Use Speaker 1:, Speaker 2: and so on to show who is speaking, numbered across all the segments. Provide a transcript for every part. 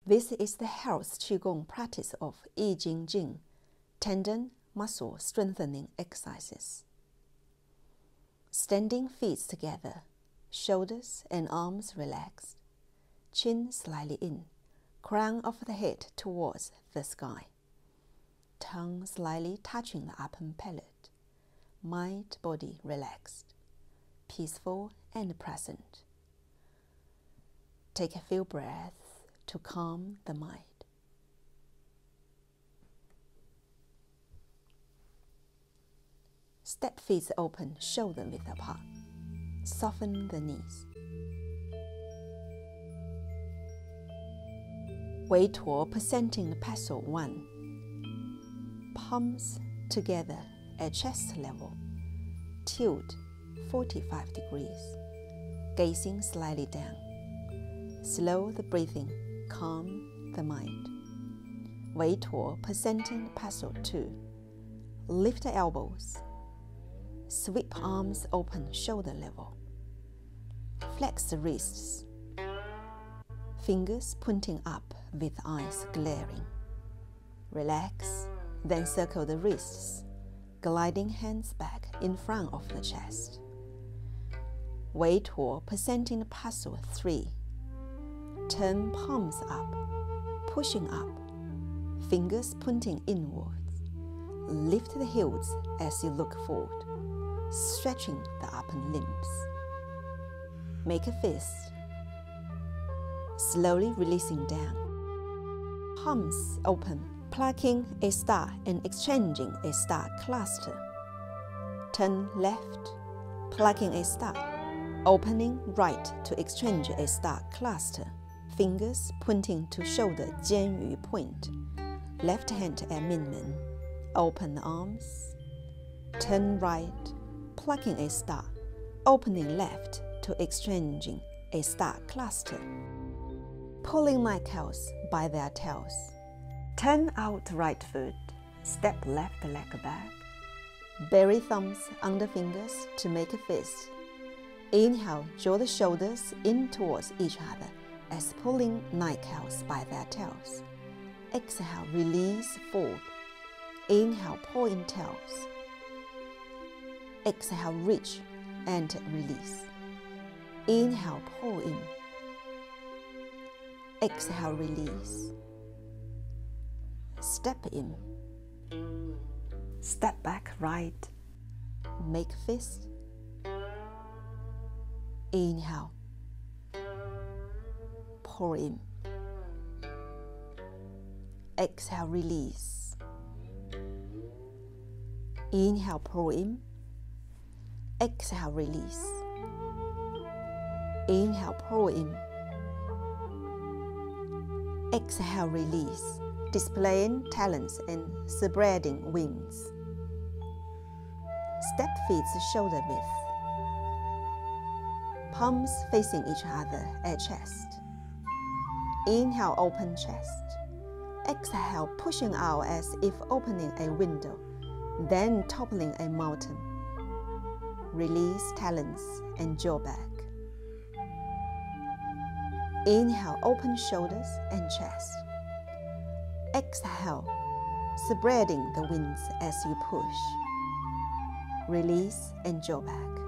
Speaker 1: This is the health Qigong practice of Yi Jin Jing, tendon muscle strengthening exercises. Standing feet together, shoulders and arms relaxed, chin slightly in, crown of the head towards the sky, tongue slightly touching the upper palate, mind, body relaxed, peaceful and present. Take a few breaths to calm the mind. Step feet open, shoulder width apart. Soften the knees. Wei Tuo presenting the pestle 1. Palms together at chest level. Tilt 45 degrees. Gazing slightly down. Slow the breathing, calm the mind. Wei Tuo presenting the pestle 2. Lift the elbows. Sweep arms open shoulder level. Flex the wrists. Fingers pointing up with eyes glaring. Relax, then circle the wrists, gliding hands back in front of the chest. Wei Tuo presenting the pestle 3. Turn palms up, pushing up, fingers pointing inwards. Lift the heels as you look forward, stretching the upper limbs. Make a fist, slowly releasing down. Palms open, plucking a star and exchanging a star cluster. Turn left, plucking a star, opening right to exchange a star cluster. Fingers pointing to shoulder Jianyu point. Left hand at Minmen. Open the arms. Turn right, plucking a star, opening left to exchanging a star cluster. Pulling my cows by their tails. Turn out right foot, step left leg back. Bury thumbs under fingers to make a fist. Inhale, draw the shoulders in towards each other as pulling night cows by their tails. Exhale, release forward. Inhale, pull in tails. Exhale, reach and release. Inhale, pull in. Exhale, release. Step in. Step back right. Make fist. Inhale. Pull in. Exhale, release. Inhale, pull in. Exhale, release. Inhale, pull in. Exhale, release. Displaying talons and spreading wings. Step feet shoulder width. Palms facing each other at chest. Inhale, open chest. Exhale, pushing out as if opening a window, then toppling a mountain. Release talons and jaw back. Inhale, open shoulders and chest. Exhale, spreading the wings as you push. Release and jaw back,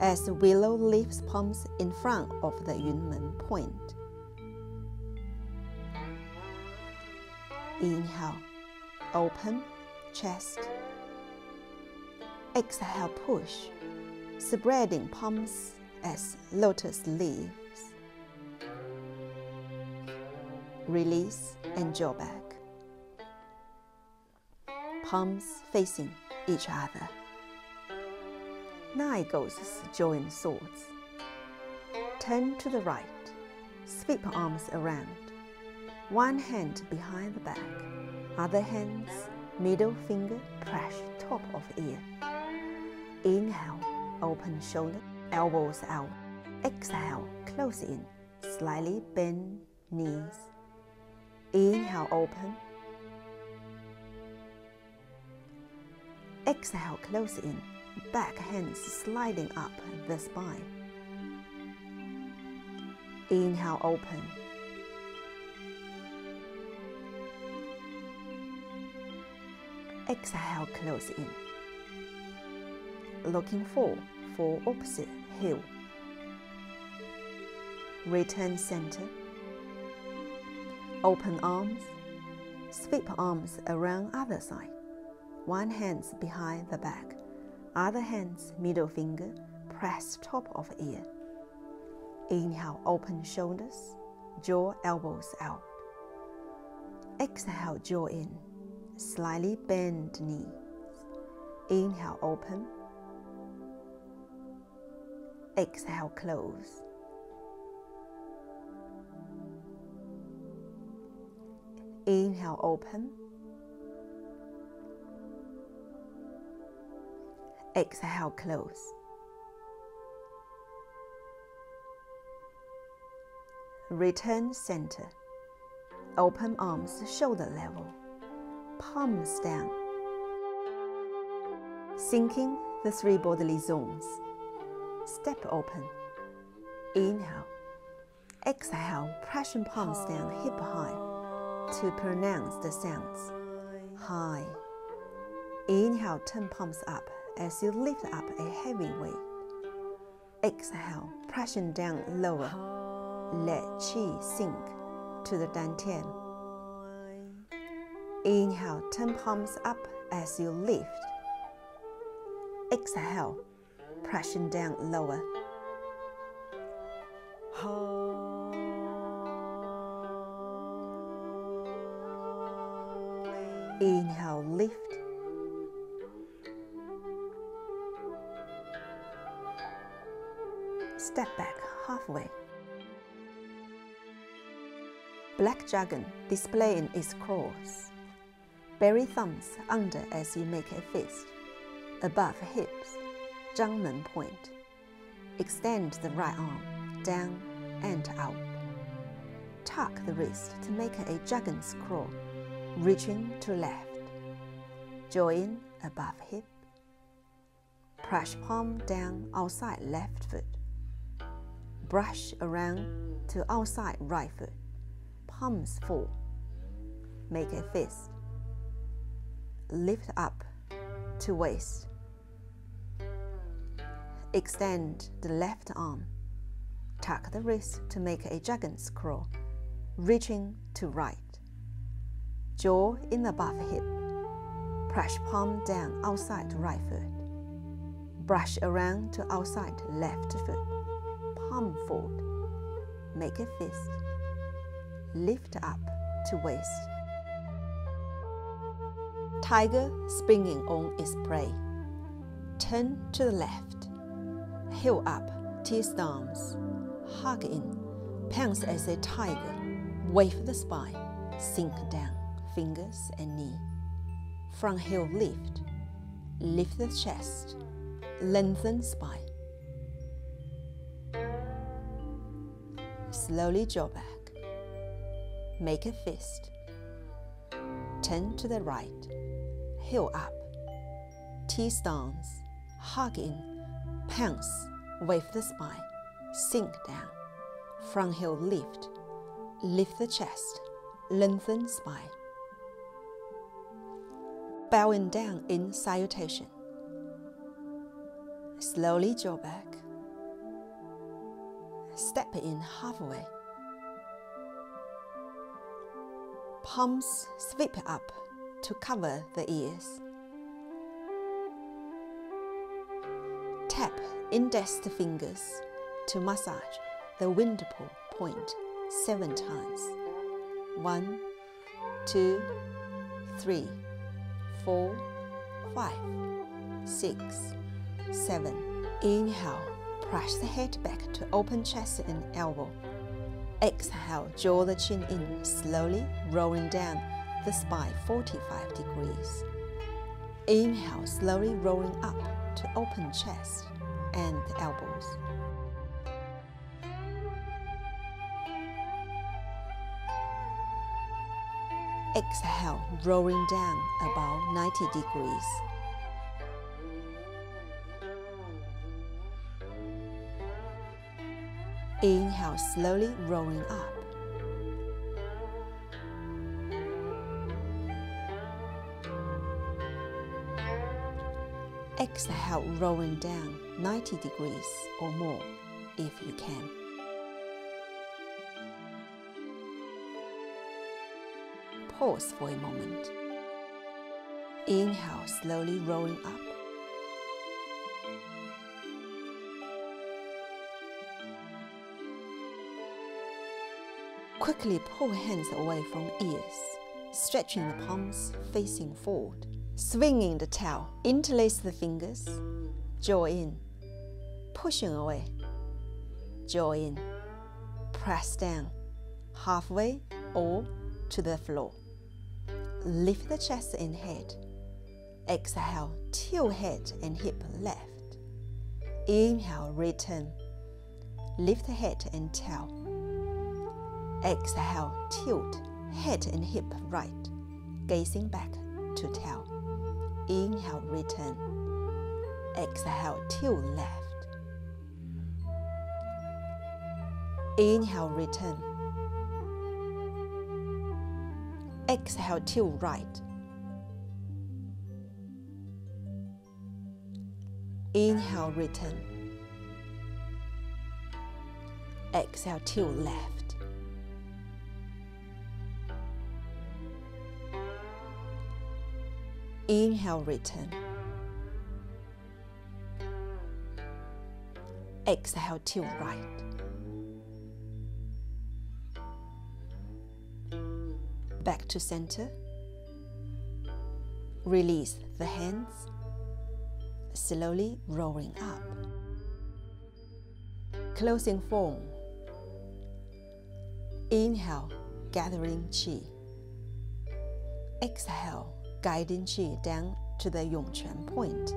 Speaker 1: as the willow lifts palms in front of the Yunmen point. Inhale, open, chest. Exhale, push, spreading palms as lotus leaves. Release and jaw back. Palms facing each other. Nine ghosts join swords. Turn to the right. Sweep arms around. One hand behind the back. Other hands, middle finger press top of ear. Inhale, open shoulder, elbows out. Exhale, close in, slightly bend knees. Inhale, open. Exhale, close in, back hands sliding up the spine. Inhale, open. Exhale, close in. Looking forward for opposite heel. Return center. Open arms. Sweep arms around other side. One hand behind the back. Other hand's middle finger press top of ear. Inhale, open shoulders. Jaw, elbows out. Exhale, jaw in. Slightly bend knees. Inhale, open. Exhale, close. Inhale, open. Exhale, close. Return center. Open arms shoulder level. Palms down. Syncing the 3 bodily zones. Step open. Inhale. Exhale, pressing palms down hip high to pronounce the sounds. High. Inhale, turn palms up as you lift up a heavy weight. Exhale, pressing down lower. Let Qi sink to the dantian. Inhale, turn palms up as you lift. Exhale, pressing down lower. Inhale, lift. Step back halfway. Black dragon displaying its claws. Bury thumbs under as you make a fist. Above hips, Zhangmen point. Extend the right arm, down and out. Tuck the wrist to make a dragon's claw, reaching to left. Join above hip. Press palm down outside left foot. Brush around to outside right foot. Palms full. Make a fist. Lift up to waist. Extend the left arm. Tuck the wrist to make a dragon's claw, reaching to right. Jaw in above hip. Press palm down outside right foot. Brush around to outside left foot. Palm fold. Make a fist. Lift up to waist. Tiger springing on its prey. Turn to the left. Heel up, T-stance. Hug in. Pounce as a tiger. Wave the spine. Sink down. Fingers and knee. Front heel lift. Lift the chest. Lengthen spine. Slowly jaw back. Make a fist. Turn to the right. Heel up. T-stance. Hug in. Pounce. Wave the spine. Sink down. Front heel lift. Lift the chest. Lengthen spine. Bowing down in salutation. Slowly jaw back. Step in halfway. Palms sweep up to cover the ears. Tap index fingers to massage the windpool point 7 times. 1, 2, 3, 4, 5, 6, 7. Inhale, press the head back to open chest and elbow. Exhale, draw the chin in, slowly rolling down the spine 45 degrees. Inhale, slowly rolling up to open chest and elbows. Exhale, rolling down about 90 degrees. Inhale, slowly rolling up. Exhale, rolling down 90 degrees or more if you can. Pause for a moment. Inhale, slowly rolling up. Quickly pull hands away from ears, stretching the palms facing forward. Swinging the tail, interlace the fingers, jaw in, pushing away, jaw in, press down, halfway or to the floor. Lift the chest and head. Exhale, tilt head and hip left. Inhale, return. Lift head and tail. Exhale, tilt head and hip right, gazing back to tail. Inhale, return. Exhale, tilt left. Inhale, return. Exhale, tilt right. Inhale, return. Exhale, tilt left. Inhale, return. Exhale, tilt right. Back to center. Release the hands, slowly rolling up. Closing form. Inhale, gathering chi. Exhale, guiding chi down to the Yongquan point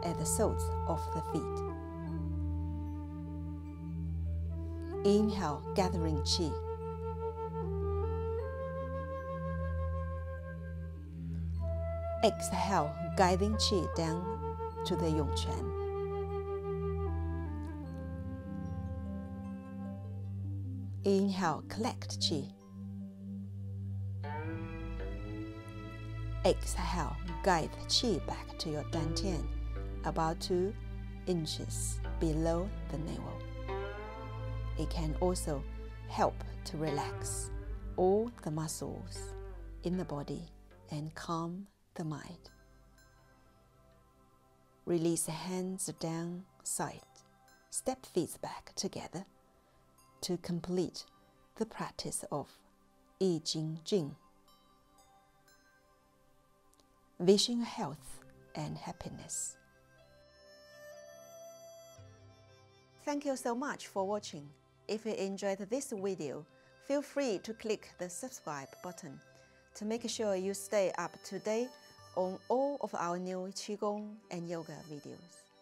Speaker 1: at the soles of the feet. Inhale, gathering chi. Exhale, guiding chi down to the Yongquan. Inhale, collect chi. Exhale, guide chi back to your dantian, about 2 inches below the navel. It can also help to relax all the muscles in the body and calm the mind. Release the hands down side, step feet back together to complete the practice of Yi Jin Jing. Wishing you health and happiness. Thank you so much for watching. If you enjoyed this video, feel free to click the subscribe button to make sure you stay up to date on all of our new Qigong and yoga videos.